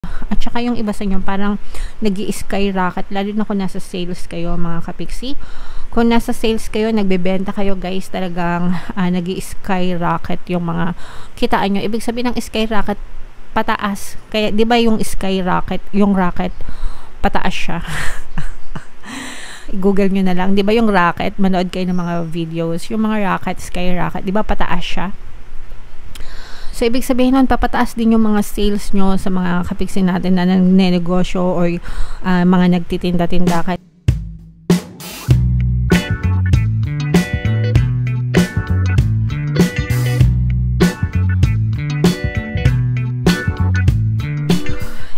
At saka yung iba sa inyo parang nag-i-skyrocket, lalo na kung nasa sales kayo mga kapiksi. Kung nasa sales kayo, nagbebenta kayo guys, talagang nag-i-skyrocket yung mga kitaan nyo. Ibig sabihin ng skyrocket, pataas. Kaya, di ba yung skyrocket, yung rocket, pataas siya. Google nyo na lang, di ba yung rocket, manood kayo ng mga videos, yung mga rocket, skyrocket, di ba pataas siya? So, ibig sabihin nun, papataas din yung mga sales nyo sa mga kapiksi natin na nagnenegosyo or mga nagtitinda-tinda.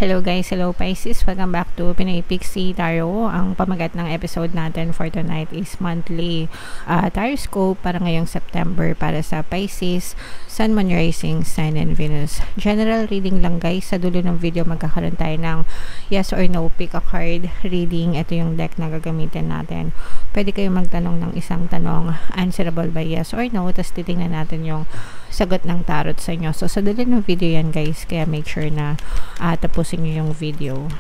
Hello guys, hello Pisces, welcome back to Pinoy Pixie Tarot. Ang pamagat ng episode natin for tonight is monthly Taroscope para ngayong September para sa Pisces, Sun, Moon, Rising, Sun, and Venus. General reading lang guys. Sa dulo ng video magkakaroon tayo ng yes or no, pick a card reading. Ito yung deck na gagamitin natin. Pwede kayo magtanong ng isang tanong, answerable by yes or no, tapos titingnan natin yung sagot ng tarot sa inyo. So sa dulo ng video yan guys, kaya make sure na tapusin nyo yung video.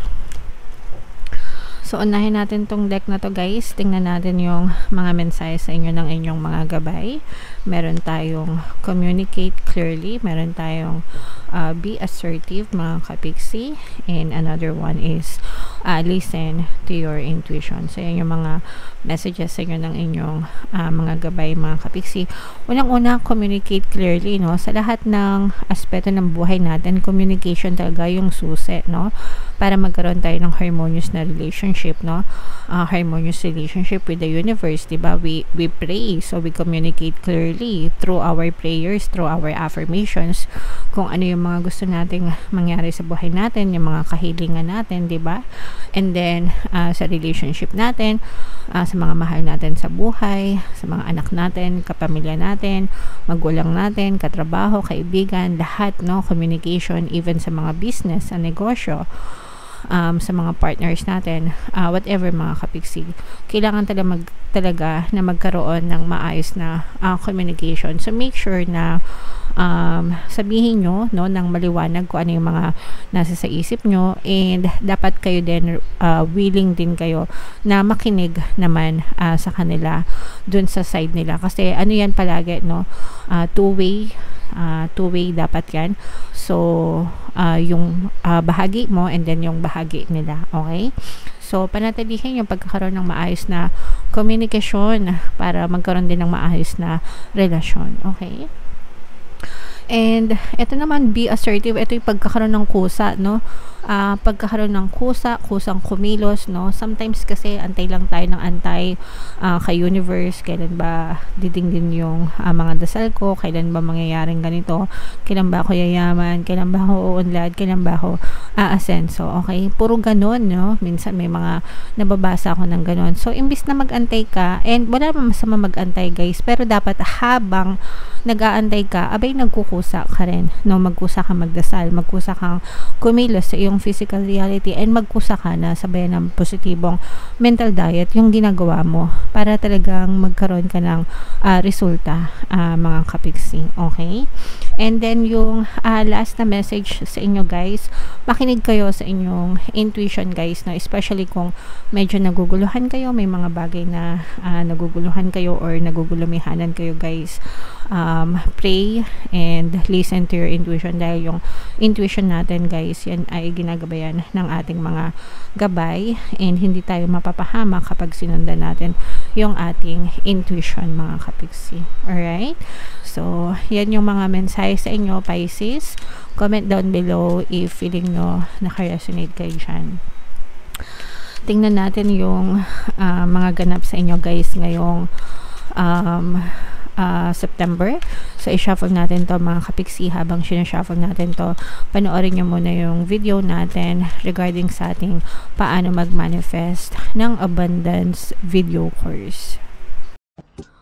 So, unahin natin tong deck na to guys. Tingnan natin yung mga mensahe sa inyo ng inyong mga gabay. Meron tayong communicate clearly. Meron tayong be assertive mga kapiksi. And another one is listen to your intuition. So, yan yung mga messages sa inyo ng inyong mga gabay mga kapiksi. Unang-una, communicate clearly, no? Sa lahat ng aspeto ng buhay natin, communication talaga yung susi, no? Para magkaroon tayo ng harmonious na relationship, no? Harmonious relationship with the universe, diba? We pray, so we communicate clearly through our prayers, through our affirmations, kung ano yung mga gusto nating mangyari sa buhay natin, yung mga kahilingan natin, diba? And then, sa relationship natin, sa mga mahal natin sa buhay, sa mga anak natin, kapamilya natin, magulang natin, katrabaho, kaibigan, lahat, no? Communication, even sa mga business, sa negosyo, sa mga partners natin, whatever mga kapiksi, kailangan talaga na magkaroon ng maayos na communication. So make sure na sabihin nyo, no, ng maliwanag kung ano yung mga nasa sa isip nyo, and dapat kayo din willing din kayo na makinig naman sa kanila dun sa side nila, kasi ano yan palagi, no, two-way dapat yan. So yung bahagi mo and then yung bahagi nila, okay? So panatilihin yung pagkakaroon ng maayos na komunikasyon para magkaroon din ng maayos na relasyon, okay? And ito naman, be assertive. Ito yung pagkakaroon ng kusa, no? Pagkakaroon ng kusang kumilos, no? Sometimes kasi antay lang tayo ng antay kay universe. Kailan ba didingdin yung mga dasal ko? Kailan ba mangyayaring ganito? Kailan ba ako yayaman? Kailan ba ako uunlad? Kailan ba ako aasenso? Okay? Puro ganon, no? Minsan may mga nababasa ako ng ganon. So, imbis na mag-antay ka, and wala naman masama mag-antay guys, pero dapat habang nag-aantay ka, abay nagkukusa ka rin, no? Magkusa ka magdasal, magkusa kang kumilos sa iyong physical reality, and magkusa ka na sabayan ng positibong mental diet yung ginagawa mo para talagang magkaroon ka ng resulta, mga kapiksi, okay? And then yung last na message sa inyo guys, makinig kayo sa inyong intuition guys, no? Especially kung medyo naguguluhan kayo, may mga bagay na naguguluhan kayo or nagugulumihanan kayo guys, pray and listen to your intuition, dahil yung intuition natin guys, yan ay ginagabayan ng ating mga gabay, and hindi tayo mapapahama kapag sinundan natin yung ating intuition mga kapiksi. Alright? So, yan yung mga mensahe sa inyo Pisces. Comment down below if feeling no naka-resonate kayo dyan. Tingnan natin yung mga ganap sa inyo guys ngayong September. So, i-shuffle natin to mga kapiksi. Habang sinashuffle natin to, panoorin nyo muna yung video natin regarding sa ating paano mag-manifest ng abundance video course.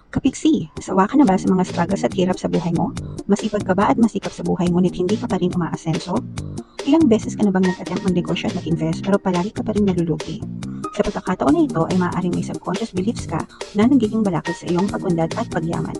Kapiksi, sawa ka na ba sa mga struggles at hirap sa buhay mo? Masipag ka ba at masikap sa buhay ngunit hindi ka pa rin umaasenso? Ilang beses ka na bang nag-attempt mag-negosyo at mag-invest pero palagi ka pa rin nalulugi? Sa pagkakataon na ito ay maaaring may subconscious beliefs ka na nagiging balakid sa iyong pag-unlad at pagyaman.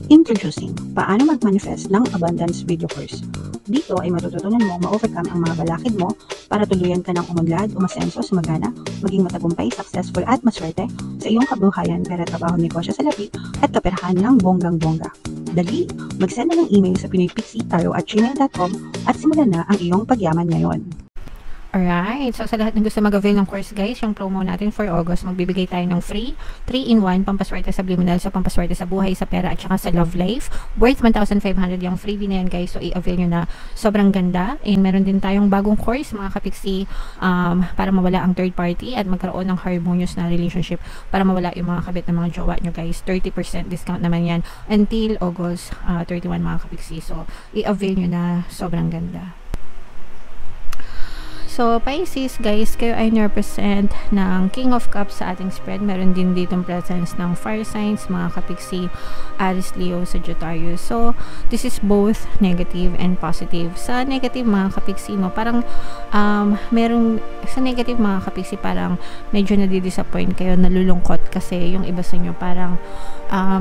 Introducing, paano mag-manifest ng abundance video course. Dito ay matututunan mo ma-overcome ang mga balakid mo para tuluyan ka ng umunlad, umasenso, sumagana, maging matagumpay, successful at maswerte sa iyong kabuhayan, pera, trabaho, negosyo, salapi at kaperahan ng bonggang-bongga. Dali, mag-send na ng email sa pinoypixie@gmail.com at simulan na ang iyong pagyaman ngayon. Alright, so sa lahat ng gusto mag-avail ng course guys, yung promo natin for August, magbibigay tayo ng free 3-in-1 pampaswerte subliminal, so pampaswerte sa buhay, sa pera at saka sa love life. Worth 1,500 yung freebie na yan guys, so i-avail nyo na, sobrang ganda. And meron din tayong bagong course mga kapiksi, para mawala ang third party at magkaroon ng harmonious na relationship, para mawala yung mga kabit ng mga jowa nyo guys. 30% discount naman yan until August 31 mga kapiksi, so i-avail nyo na, sobrang ganda. So, Pisces, guys, kayo ay represent ng King of Cups sa ating spread. Meron din ditong presence ng fire signs, mga kapiksi, Aries, Leo, Sagittarius. So, this is both negative and positive. Sa negative, mga kapiksi, no, parang merong, sa negative, mga kapiksi, parang medyo nadidisappoint kayo, nalulungkot kasi yung iba sa inyo parang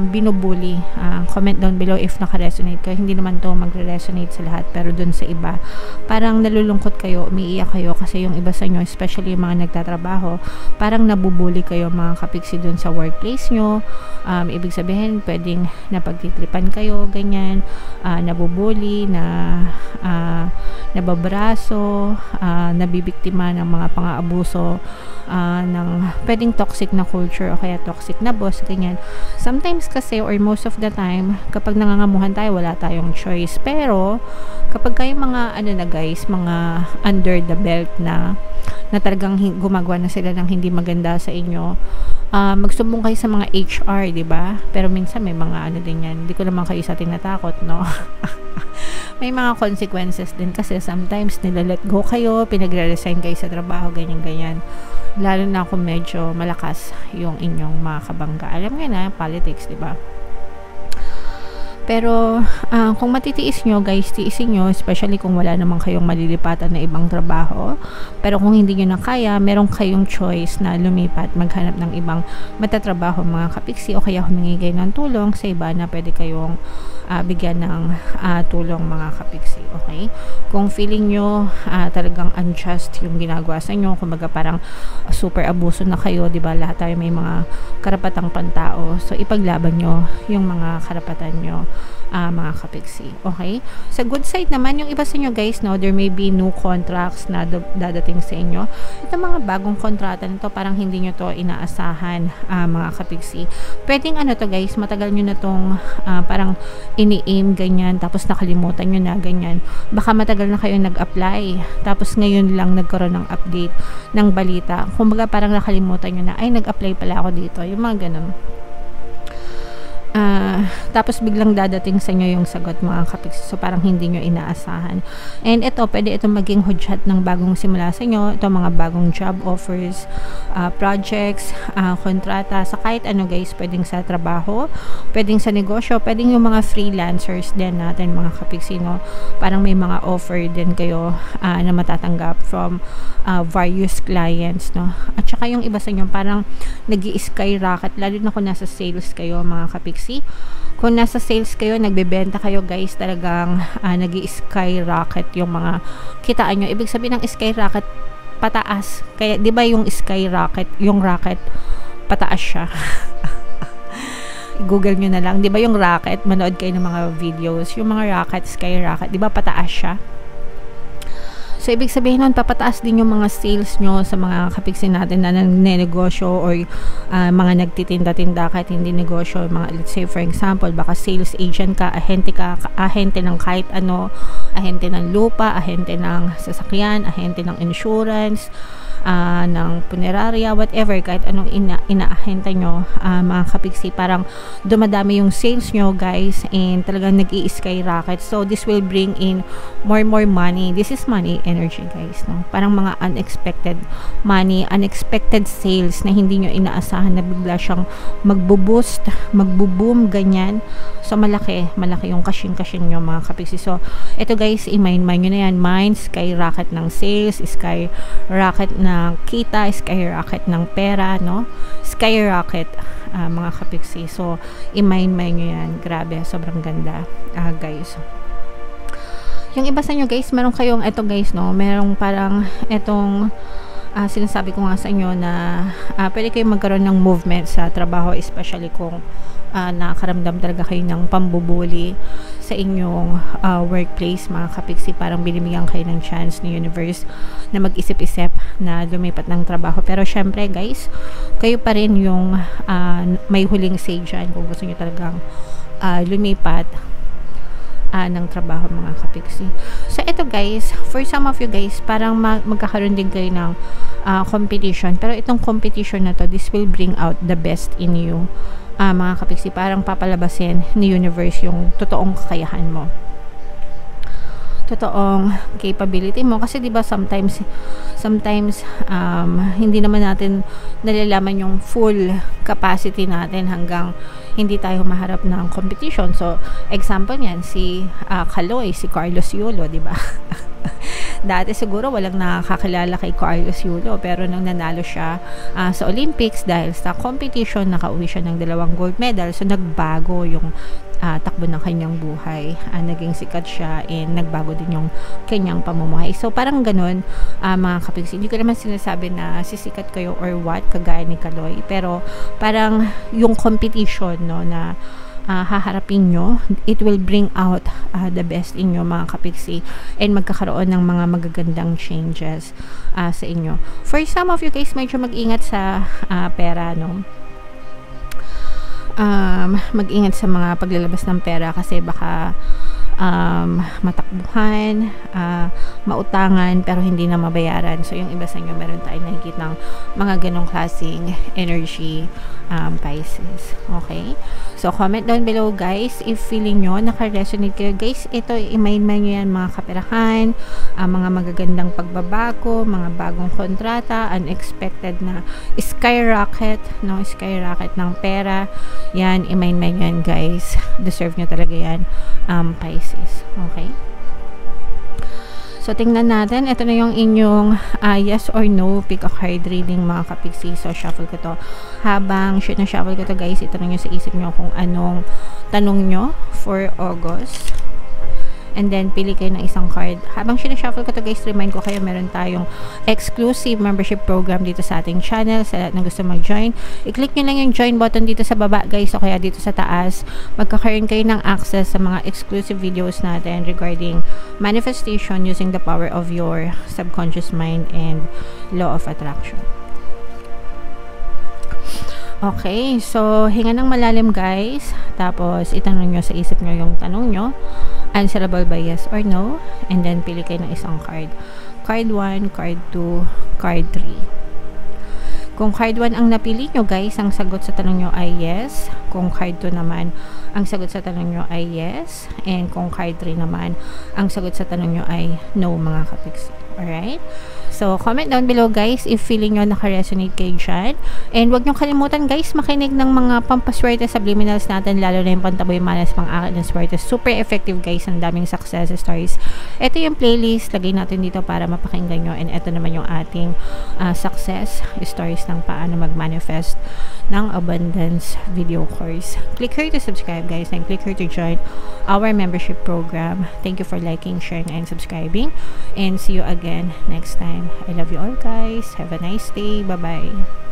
binubuli. Comment down below if naka-resonate kayo. Hindi naman to magre-resonate sa lahat, pero dun sa iba, parang nalulungkot kayo, umiiyak kayo kasi yung iba sa inyo, especially yung mga nagtatrabaho, parang nabubuli kayo mga kapiksi dun sa workplace nyo. Ibig sabihin, pwedeng napagtitripan kayo, ganyan, nabubuli, nababraso, nabibiktima ng mga pang-aabuso, ng pwedeng toxic na culture o kaya toxic na boss, ganyan. Sometimes kasi, or most of the time, kapag nangangamuhan tayo, wala tayong choice. Pero, kapag kayo mga, ano na guys, mga under the belt na talagang gumagawa na sila ng hindi maganda sa inyo, magsumbong kayo sa mga HR, di ba? Pero minsan may mga ano din yan, hindi ko naman kayo sa tinatakot, no? May mga consequences din kasi sometimes nila-let go kayo, pinagre-resign kayo sa trabaho, ganyan-ganyan. Lalo na kung medyo malakas yung inyong mga kabangga. Alam nga na, politics, di ba? Pero kung matitiis nyo guys, tiisin nyo, especially kung wala naman kayong malilipatan na ibang trabaho. Pero kung hindi nyo na kaya, meron kayong choice na lumipat, maghanap ng ibang matatrabaho mga kapiksi, o kaya humingi kayo ng tulong sa iba na pwede kayong bigyan ng tulong mga kapiksi. Okay? Kung feeling nyo talagang unjust yung ginagawa sa inyo, kumbaga parang super abuso na kayo, di ba? Lahat tayo may mga karapatang pantao, so ipaglaban nyo yung mga karapatan nyo, mga kapiksi. Okay? Sa good side naman, yung iba sa inyo guys, no, there may be new contracts na dadating sa inyo. Ito mga bagong kontrata nito, parang hindi nyo to inaasahan, mga kapiksi. Pwedeng ano to guys, matagal nyo na tong parang ini-aim, ganyan, tapos nakalimutan nyo na, ganyan. Baka matagal na kayo nag-apply, tapos ngayon lang nagkaroon ng update ng balita. Kumbaga parang nakalimutan nyo na, ay nag-apply pala ako dito. Yung mga ganun. Tapos biglang dadating sa inyo yung sagot mga kapiksi, so parang hindi nyo inaasahan. And ito, pwede ito maging hudyat ng bagong simula sa inyo. Ito mga bagong job offers, projects, kontrata, sa kahit ano guys, pwedeng sa trabaho, pwedeng sa negosyo, pwedeng yung mga freelancers din natin mga kapiksi, no? Parang may mga offer din kayo na matatanggap from various clients, no? At saka yung iba sa inyo parang nag-i-skyrocket, lalo na kung nasa sales kayo mga kapiksi. Kung nasa sales kayo, nagbebenta kayo guys, talagang nag-i-skyrocket yung mga kitaan nyo. Ibig sabihin ng skyrocket, pataas. Kaya, di ba yung skyrocket, yung rocket, pataas siya. Google nyo na lang. Di ba yung rocket, manood kayo ng mga videos, yung mga rocket, skyrocket, di ba pataas siya? So, ibig sabihin nun, papataas din yung mga sales nyo sa mga kapiksi natin na nagnenegosyo or mga nagtitinda-tinda kahit hindi negosyo. Mga, let's say, for example, baka sales agent ka, ahente ng kahit ano, ahente ng lupa, ahente ng sasakyan, ahente ng insurance, ng punerarya, whatever, kahit anong inaahenta nyo, mga kapiksi, parang dumadami yung sales nyo guys, and talagang nag-i-skyrocket. So this will bring in more money. This is money energy guys, no? Parang mga unexpected money, unexpected sales na hindi nyo inaasahan na bigla siyang magbo-boost, magbo-boom, ganyan. So malaki yung kasing-kasing nyo mga kapiksi. So ito guys, i-mind nyo na yan. Mind, skyrocket ng sales, skyrocket ng kita, skyrocket ng pera, no? Skyrocket, mga kapiksi. So i-mind nyo yan. Grabe, sobrang ganda, guys. Yung iba sa inyo guys, meron kayong eto guys, no, merong parang etong sinasabi ko nga sa inyo na pwede kayong magkaroon ng movement sa trabaho, especially kung nakakaramdam talaga kayo ng pambubuli sa inyong workplace, mga kapiksi. Parang binibigyan kayo ng chance ni universe na mag-isip-isip na lumipat ng trabaho. Pero syempre guys, kayo pa rin yung may huling say dyan kung gusto nyo talagang lumipat ng trabaho, mga kapiksi. So ito guys, for some of you guys, parang magkakaroon din kayo ng competition, pero itong competition na to, this will bring out the best in you, mga kapiksi. Parang papalabasin ni universe yung totoong kakayahan mo, totoong capability mo. Kasi 'di ba sometimes hindi naman natin nalalaman yung full capacity natin hanggang hindi tayo maharap ng competition. So example niyan si Kaloy, si Carlos Yulo, 'di ba? Dati siguro walang nakakilala kay Carlos Yulo, pero nang nanalo siya sa Olympics dahil sa competition, nakauwi siya ng 2 gold medal. So nagbago yung takbo ng kanyang buhay, naging sikat siya, and nagbago din yung kanyang pamumuhay. So parang ganun, mga kapiksi. Hindi ko naman sinasabi na sisikat kayo or what, kagaya ni Kaloy, pero parang yung competition, no, na haharapin nyo, it will bring out the best in nyo, mga kapiksi, and magkakaroon ng mga magagandang changes sa inyo. For some of you guys, medyo mag-ingat sa pera, no. Mag-ingat sa mga paglalabas ng pera kasi baka matakbuhan, mautangan pero hindi na mabayaran. So yung iba sa inyo, meron tayong nakikita ng mga ganong klaseng energy, Pisces. Okay? So comment down below guys if feeling nyo naka-resonate kayo guys. Ito, i-mind nyo yan, mga kaperahan, mga magagandang pagbabago, mga bagong kontrata, unexpected na skyrocket, no, skyrocket ng pera. Yan, i-mind nyo yan guys. Deserve nyo talaga yan, Pisces. Okay? So, tingnan natin. Ito na yung inyong yes or no pick a card reading, mga kapiksi. So, shuffle ko to. Habang shuffle ko to guys, ito na yung sa isip nyo kung anong tanong nyo for August. And then, pili kayo ng isang card. Habang shuffle ko to guys, remind ko kayo, meron tayong exclusive membership program dito sa ating channel. Sa lahat na gusto mag-join, i-click nyo lang yung join button dito sa baba guys, o kaya dito sa taas. Magkakaroon kayo ng access sa mga exclusive videos natin regarding manifestation using the power of your subconscious mind and law of attraction. Okay, so hinga ng malalim guys, tapos itanong nyo sa isip nyo yung tanong nyo, answerable by yes or no, and then pili kayo ng isang card. Card 1, card 2, card 3. Kung card 1 ang napili nyo guys, ang sagot sa tanong nyo ay yes. Kung card 2 naman, ang sagot sa tanong nyo ay yes. And kung card 3 naman, ang sagot sa tanong nyo ay no, mga kapiksi. Alright? So, comment down below guys if feeling nyo naka-resonate kayo dyan. And wag nyo kalimutan guys, makinig ng mga pampaswerte subliminals natin, lalo na yung pantaboy malas, pang-akit ng swerte. Super effective guys, ang daming success stories. Ito yung playlist, lagay natin dito para mapakinggan nyo. And ito naman yung ating success stories ng paano mag-manifest ng abundance video course. Click here to subscribe guys, and click here to join our membership program. Thank you for liking, sharing, and subscribing. And see you again next time. I love you all guys. Have a nice day. Bye-bye.